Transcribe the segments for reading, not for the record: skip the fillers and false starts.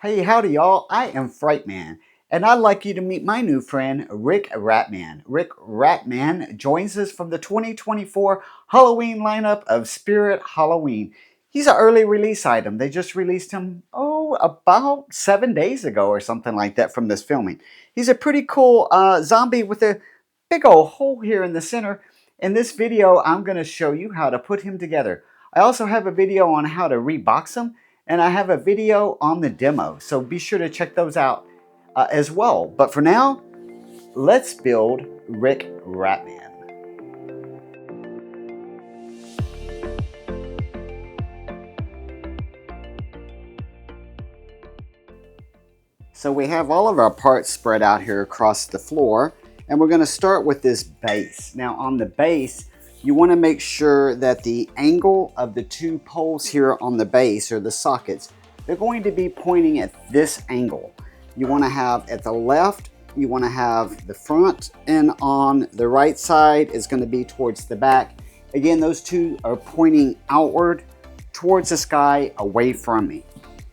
Hey, howdy y'all, I am Frightman, and I'd like you to meet my new friend, Rick Ratman. Rick Ratman joins us from the 2024 Halloween lineup of Spirit Halloween. He's an early release item. They just released him, about 7 days ago or something like that from this filming. He's a pretty cool zombie with a big old hole here in the center. In this video, I'm going to show you how to put him together. I also have a video on how to rebox him, and I have a video on the demo, so be sure to check those out as well. But for now, let's build Rick Ratman. So we have all of our parts spread out here across the floor, and we're going to start with this base. Now on the base, you want to make sure that the angle of the two poles here on the base, or the sockets, they're going to be pointing at this angle. You want to have at the left, you want to have the front, and on the right side is going to be towards the back. Again, those two are pointing outward towards the sky, away from me.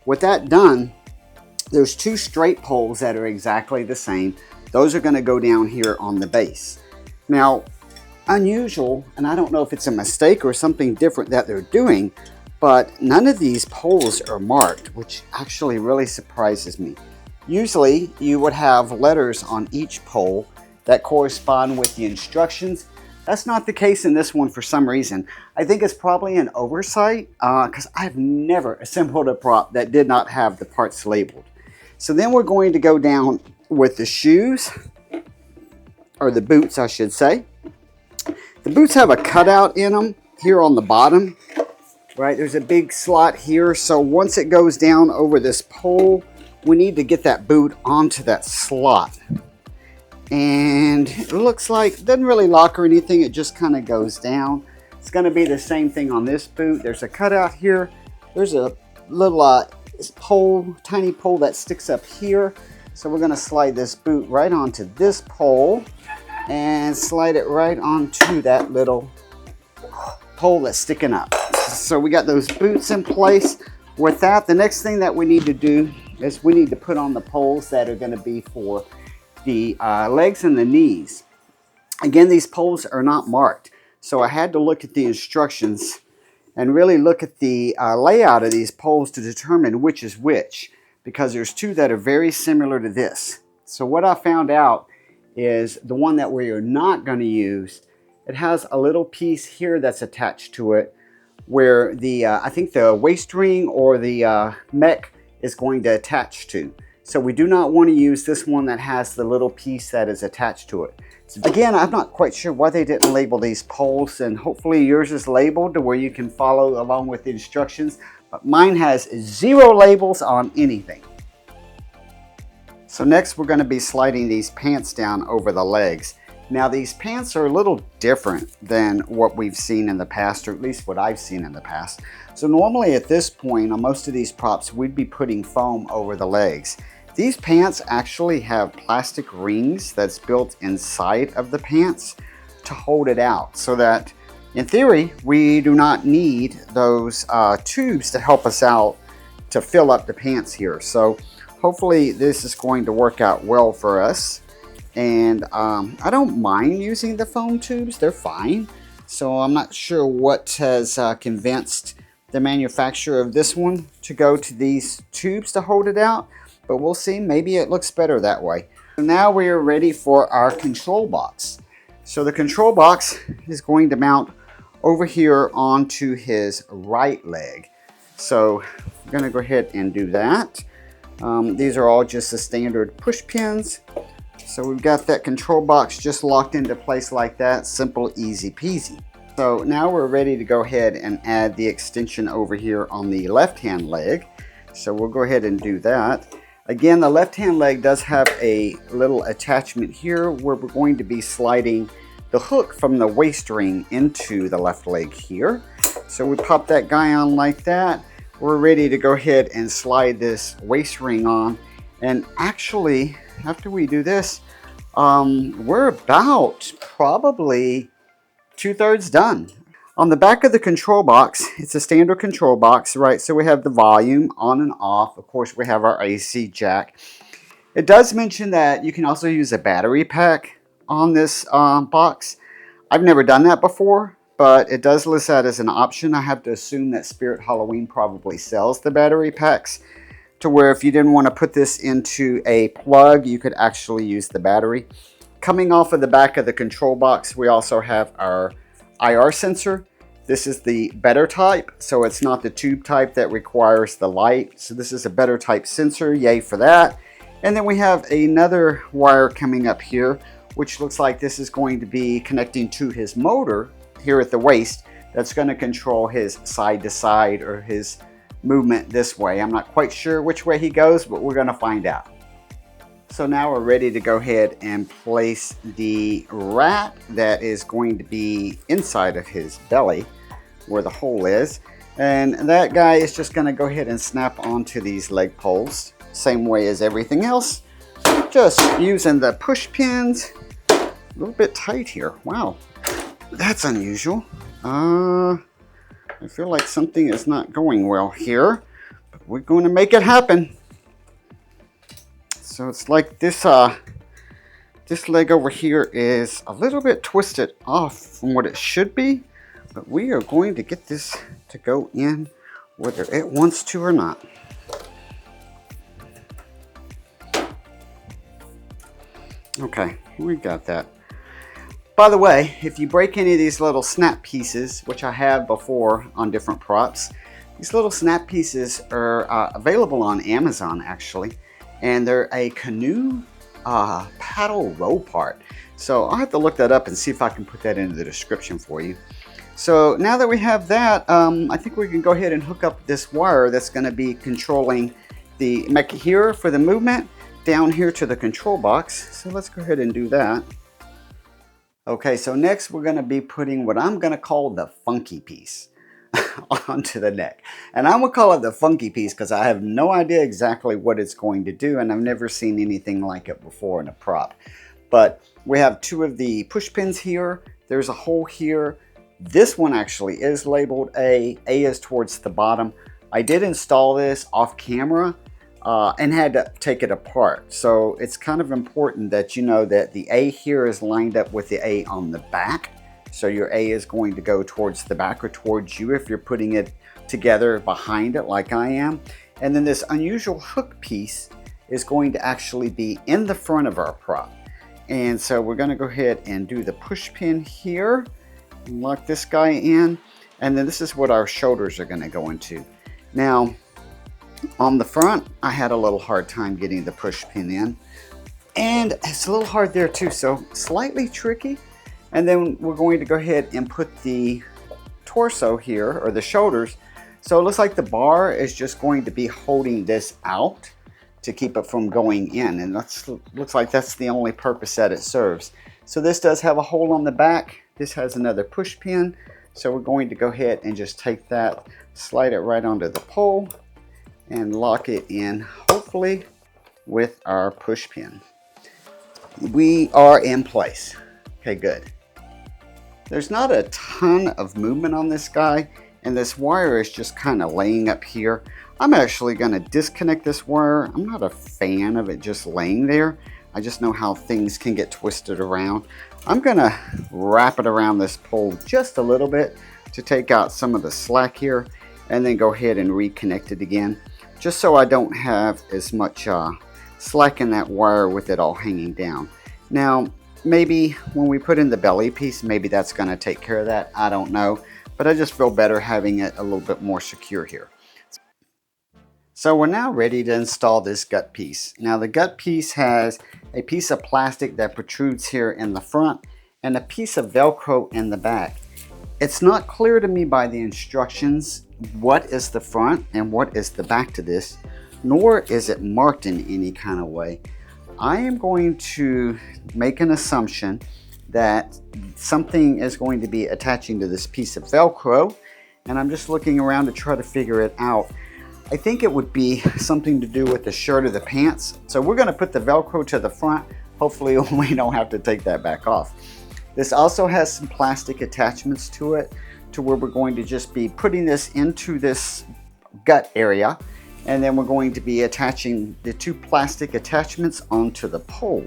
With that done, there's two straight poles that are exactly the same. Those are going to go down here on the base. Now, unusual, and I don't know if it's a mistake or something different that they're doing, but none of these poles are marked, which actually really surprises me. Usually you would have letters on each pole that correspond with the instructions. That's not the case in this one for some reason. I think it's probably an oversight because I've never assembled a prop that did not have the parts labeled. So then we're going to go down with the shoes, or the boots I should say. The boots have a cutout in them here on the bottom, right? There's a big slot here, so once it goes down over this pole, we need to get that boot onto that slot. And it looks like it doesn't really lock or anything, it just kind of goes down. It's going to be the same thing on this boot. There's a cutout here. There's a little pole, tiny pole that sticks up here. So we're going to slide this boot right onto this pole and slide it right onto that little pole that's sticking up. So we got those boots in place. With that, the next thing that we need to do is we need to put on the poles that are going to be for the legs and the knees. Again, these poles are not marked, so I had to look at the instructions and really look at the layout of these poles to determine which is which, because there's two that are very similar to this. So what I found out is the one that we are not going to use, it has a little piece here that's attached to it where the I think the waist ring or the mech is going to attach to. So we do not want to use this one that has the little piece that is attached to it. So again, I'm not quite sure why they didn't label these poles, and hopefully yours is labeled to where you can follow along with the instructions, but mine has 0 labels on anything. So next we're going to be sliding these pants down over the legs. Now these pants are a little different than what we've seen in the past, or at least what I've seen in the past. So normally at this point on most of these props we'd be putting foam over the legs. These pants actually have plastic rings that's built inside of the pants to hold it out, so that in theory we do not need those tubes to help us out to fill up the pants here. So hopefully this is going to work out well for us. And I don't mind using the foam tubes, they're fine. So I'm not sure what has convinced the manufacturer of this one to go to these tubes to hold it out, but we'll see, maybe it looks better that way. So now we are ready for our control box. So the control box is going to mount over here onto his right leg. So I'm gonna go ahead and do that. These are all just the standard push pins. So we've got that control box just locked into place like that, simple, easy peasy. So now we're ready to go ahead and add the extension over here on the left-hand leg. So we'll go ahead and do that. Again, the left-hand leg does have a little attachment here where we're going to be sliding the hook from the waist ring into the left leg here. So we pop that guy on like that. We're ready to go ahead and slide this waist ring on. And actually, after we do this, we're about probably 2/3 done. On the back of the control box, it's a standard control box, right? So we have the volume on and off. Of course, we have our AC jack. It does mention that you can also use a battery pack on this box. I've never done that before, but it does list that as an option. I have to assume that Spirit Halloween probably sells the battery packs to where if you didn't want to put this into a plug, you could actually use the battery. Coming off of the back of the control box, we also have our IR sensor. This is the better type, so it's not the tube type that requires the light. So this is a better type sensor, yay for that. And then we have another wire coming up here, which looks like this is going to be connecting to his motor here at the waist. That's going to control his side to side or his movement this way. I'm not quite sure which way he goes, but we're going to find out. So now we're ready to go ahead and place the rat that is going to be inside of his belly where the hole is. And that guy is just going to go ahead and snap onto these leg poles, same way as everything else. Just using the push pins. A little bit tight here. Wow, that's unusual. I feel like something is not going well here, but we're going to make it happen. So it's like this this leg over here is a little bit twisted off from what it should be, but we are going to get this to go in whether it wants to or not. Okay, we got that. By the way, if you break any of these little snap pieces, which I have before on different props, these little snap pieces are available on Amazon actually. And they're a canoe paddle row part. So I'll have to look that up and see if I can put that into the description for you. So now that we have that, I think we can go ahead and hook up this wire that's going to be controlling the mech here for the movement, down here to the control box. So let's go ahead and do that. Okay, so next we're going to be putting what I'm going to call the funky piece onto the neck. And I'm going to call it the funky piece because I have no idea exactly what it's going to do, and I've never seen anything like it before in a prop. But we have two of the push pins here. There's a hole here. This one actually is labeled A. A is towards the bottom. I did install this off camera and had to take it apart. So it's kind of important that you know that the A here is lined up with the A on the back. So your A is going to go towards the back or towards you if you're putting it together behind it like I am. And then this unusual hook piece is going to actually be in the front of our prop. And so we're going to go ahead and do the push pin here, lock this guy in, and then this is what our shoulders are going to go into. Now on the front, I had a little hard time getting the push pin in, and it's a little hard there too, so slightly tricky. And then we're going to go ahead and put the torso here, or the shoulders. So it looks like the bar is just going to be holding this out to keep it from going in. And that looks like that's the only purpose that it serves. So this does have a hole on the back. This has another push pin. So we're going to go ahead and just take that, slide it right onto the pole, and lock it in, hopefully, with our push pin. We are in place. Okay, good. There's not a ton of movement on this guy, and this wire is just kind of laying up here. I'm actually going to disconnect this wire. I'm not a fan of it just laying there. I just know how things can get twisted around. I'm going to wrap it around this pole just a little bit to take out some of the slack here, and then go ahead and reconnect it again, just so I don't have as much slack in that wire with it all hanging down. Now, maybe when we put in the belly piece, maybe that's going to take care of that. I don't know, but I just feel better having it a little bit more secure here. So we're now ready to install this gut piece. Now the gut piece has a piece of plastic that protrudes here in the front and a piece of Velcro in the back. It's not clear to me by the instructions what is the front and what is the back to this, nor is it marked in any kind of way. I am going to make an assumption that something is going to be attaching to this piece of Velcro, and I'm just looking around to try to figure it out. I think it would be something to do with the shirt or the pants. So we're going to put the Velcro to the front. Hopefully we don't have to take that back off. This also has some plastic attachments to it to where we're going to just be putting this into this gut area, and then we're going to be attaching the 2 plastic attachments onto the pole.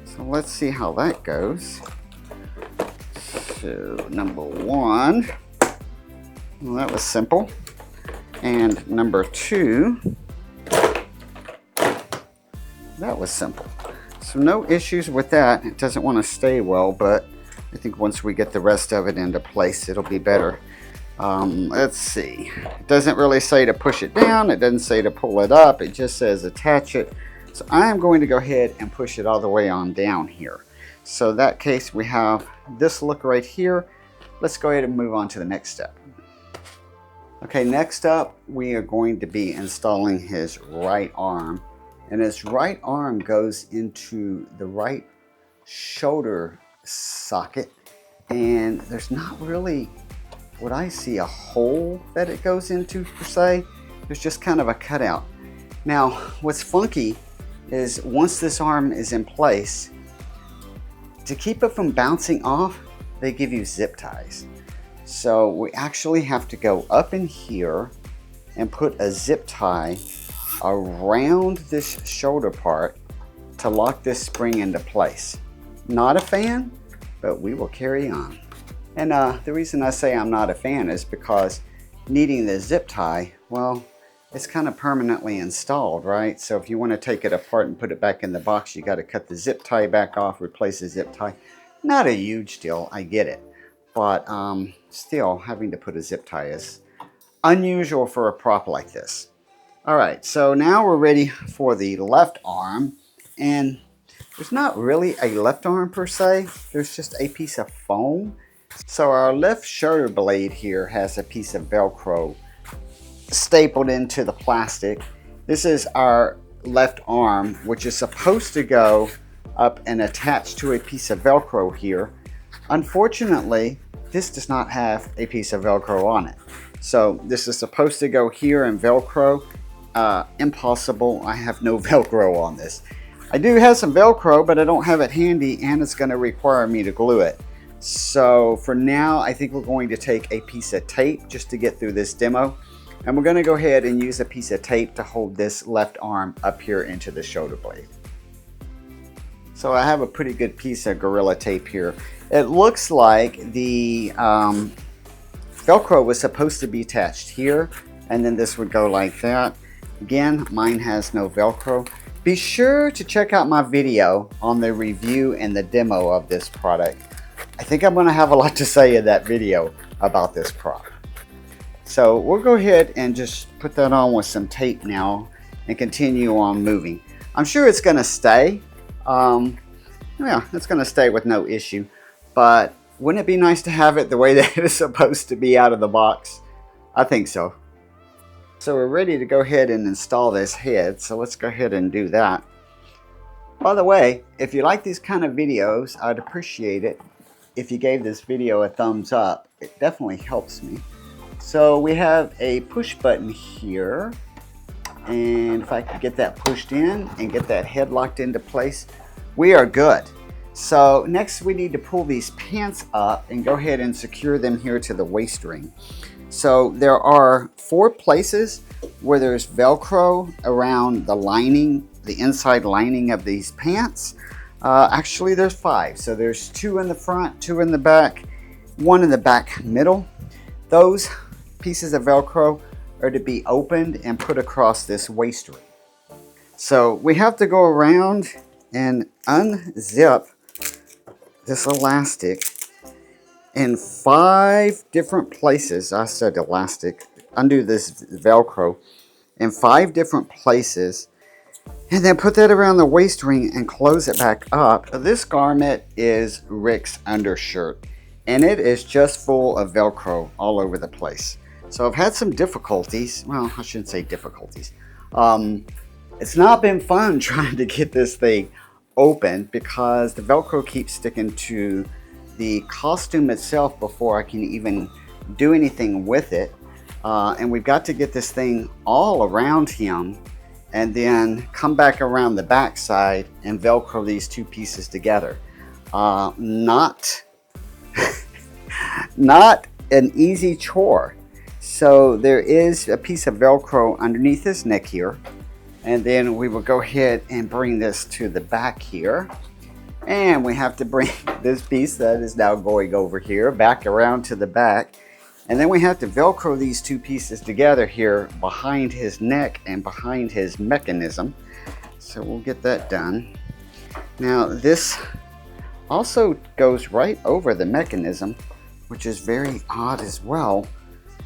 So let's see how that goes. So number 1, well, that was simple, and number 2, that was simple. So no issues with that. It doesn't want to stay well, but I think once we get the rest of it into place, it'll be better. Let's see. It doesn't really say to push it down. It doesn't say to pull it up. It just says attach it. So I'm going to go ahead and push it all the way on down here. So in that case, we have this look right here. Let's go ahead and move on to the next step. Okay, next up, we are going to be installing his right arm. And his right arm goes into the right shoulder socket. And there's not really, what I see, a hole that it goes into per se. There's just kind of a cutout. Now, what's funky is once this arm is in place, to keep it from bouncing off, they give you zip ties. So we actually have to go up in here and put a zip tie around this shoulder part to lock this spring into place. Not a fan, but we will carry on. And the reason I say I'm not a fan is because needing the zip tie, well, it's kind of permanently installed, right? So if you want to take it apart and put it back in the box, you got to cut the zip tie back off, replace the zip tie. Not a huge deal, I get it. But still, having to put a zip tie is unusual for a prop like this. All right, so now we're ready for the left arm. And there's not really a left arm per se. There's just a piece of foam. So our left shoulder blade here has a piece of Velcro stapled into the plastic. This is our left arm, which is supposed to go up and attach to a piece of Velcro here. Unfortunately, this does not have a piece of Velcro on it. So this is supposed to go here and Velcro. Impossible. I have no Velcro on this. I do have some Velcro, but I don't have it handy, and it's going to require me to glue it. So for now, I think we're going to take a piece of tape just to get through this demo. And we're going to go ahead and use a piece of tape to hold this left arm up here into the shoulder blade. So I have a pretty good piece of Gorilla Tape here. It looks like the Velcro was supposed to be attached here, and then this would go like that. Again, mine has no Velcro. Be sure to check out my video on the review and the demo of this product. I think I'm going to have a lot to say in that video about this prop. So we'll go ahead and just put that on with some tape now and continue on moving. I'm sure it's going to stay. Yeah, it's going to stay with no issue. But wouldn't it be nice to have it the way that it is supposed to be out of the box? I think so. So we're ready to go ahead and install this head. So let's go ahead and do that. By the way, if you like these kind of videos, I'd appreciate it if you gave this video a thumbs up. It definitely helps me. So we have a push button here, and if I could get that pushed in and get that head locked into place, we are good. So next we need to pull these pants up and go ahead and secure them here to the waist ring. So there are 4 places where there's Velcro around the lining, the inside lining of these pants. Actually there's 5. So there's 2 in the front, 2 in the back, 1 in the back middle. Those pieces of Velcro are to be opened and put across this waist ring. So we have to go around and unzip this elastic in 5 different places. I said elastic. Undo this Velcro in 5 different places, and then put that around the waist ring and close it back up. This garment is Rick's undershirt, and it is just full of Velcro all over the place. So I've had some difficulties. Well, I shouldn't say difficulties. It's not been fun trying to get this thing open because the Velcro keeps sticking to the costume itself before I can even do anything with it. And we've got to get this thing all around him and then come back around the back side and Velcro these 2 pieces together. Not an easy chore. So there is a piece of Velcro underneath his neck here. And then we will go ahead and bring this to the back here. And we have to bring this piece that is now going over here back around to the back. And then we have to Velcro these two pieces together here behind his neck and behind his mechanism. So we'll get that done. Now this also goes right over the mechanism, which is very odd as well.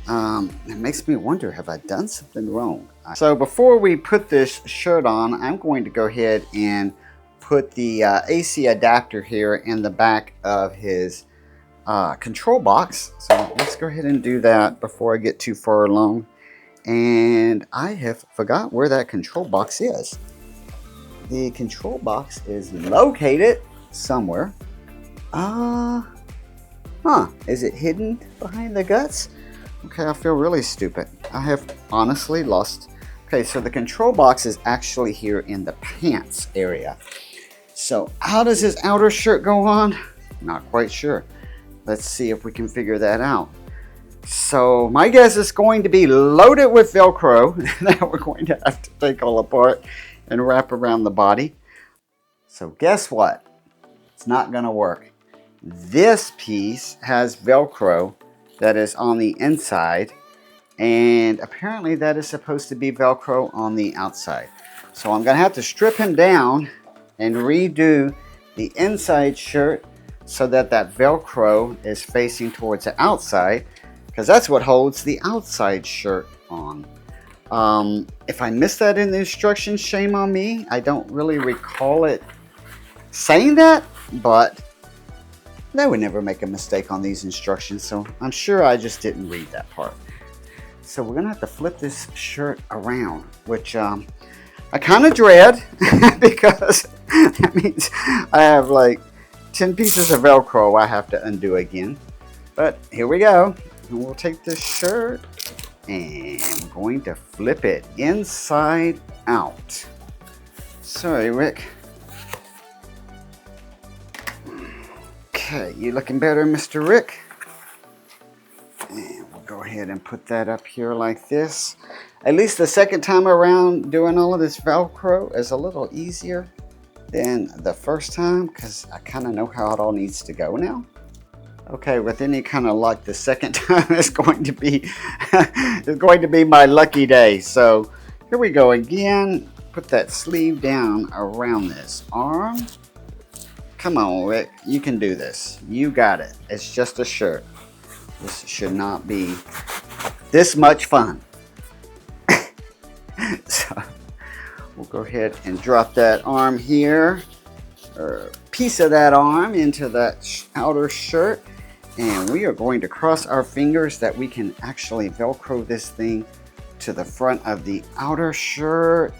It makes me wonder, have I done something wrong? So before we put this shirt on, I'm going to go ahead and put the AC adapter here in the back of his control box. So let's go ahead and do that before I get too far along. And I have forgot where that control box is. The control box is located somewhere. Is it hidden behind the guts? Okay, I feel really stupid. I have honestly lost. Okay, so the control box is actually here in the pants area. So how does his outer shirt go on? Not quite sure. Let's see if we can figure that out. So my guess is going to be loaded with Velcro that we're going to have to take all apart and wrap around the body. So guess what? It's not going to work. This piece has Velcro that is on the inside, and apparently that is supposed to be Velcro on the outside. So I'm going to have to strip him down and redo the inside shirt so that that Velcro is facing towards the outside, because that's what holds the outside shirt on. If I missed that in the instructions, shame on me. I don't really recall it saying that, but they would never make a mistake on these instructions, so I'm sure I just didn't read that part. So we're gonna have to flip this shirt around, which I kind of dread because that means I have like 10 pieces of Velcro I have to undo again. But here we go. And we'll take this shirt and I'm going to flip it inside out. Sorry, Rick. Okay, you looking better, Mr. Rick? And we'll go ahead and put that up here like this. At least the second time around doing all of this Velcro is a little easier than the first time because I kind of know how it all needs to go now. Okay, with any kind of luck, the second time is going to be my lucky day. So here we go again. Put that sleeve down around this arm. Come on, Rick, you can do this. You got it. It's just a shirt. This should not be this much fun. So we'll go ahead and drop that arm here, or a piece of that arm into that outer shirt. And we are going to cross our fingers that we can actually Velcro this thing to the front of the outer shirt.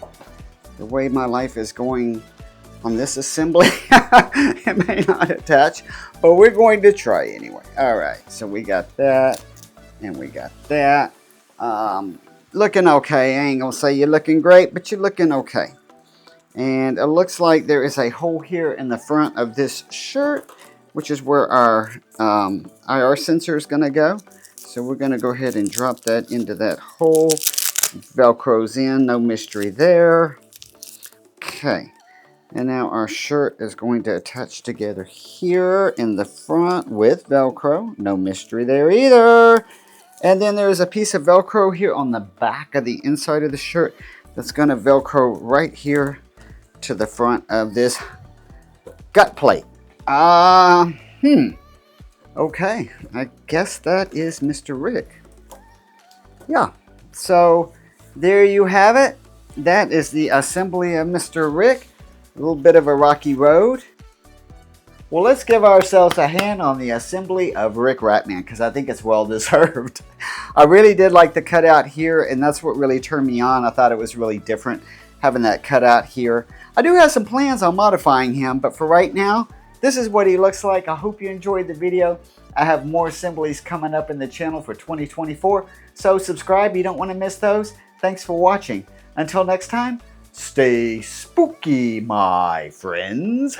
The way my life is going on this assembly, it may not attach, but we're going to try anyway. All right, so we got that, and we got that. Looking okay. I ain't gonna say you're looking great, but you're looking okay. And it looks like there is a hole here in the front of this shirt, which is where our IR sensor is gonna go. So we're gonna go ahead and drop that into that hole. Velcro's in, no mystery there. Okay. And now our shirt is going to attach together here in the front with Velcro. No mystery there either. And then there's a piece of Velcro here on the back of the inside of the shirt that's going to Velcro right here to the front of this gut plate. Okay, I guess that is Mr. Rick. Yeah, so there you have it. That is the assembly of Mr. Rick. A little bit of a rocky road. Well, let's give ourselves a hand on the assembly of Rick Ratman because I think it's well deserved. I really did like the cutout here, and that's what really turned me on. I thought it was really different having that cutout here. I do have some plans on modifying him, but for right now, this is what he looks like. I hope you enjoyed the video. I have more assemblies coming up in the channel for 2024, so subscribe. You don't want to miss those. Thanks for watching. Until next time, stay spooky, my friends.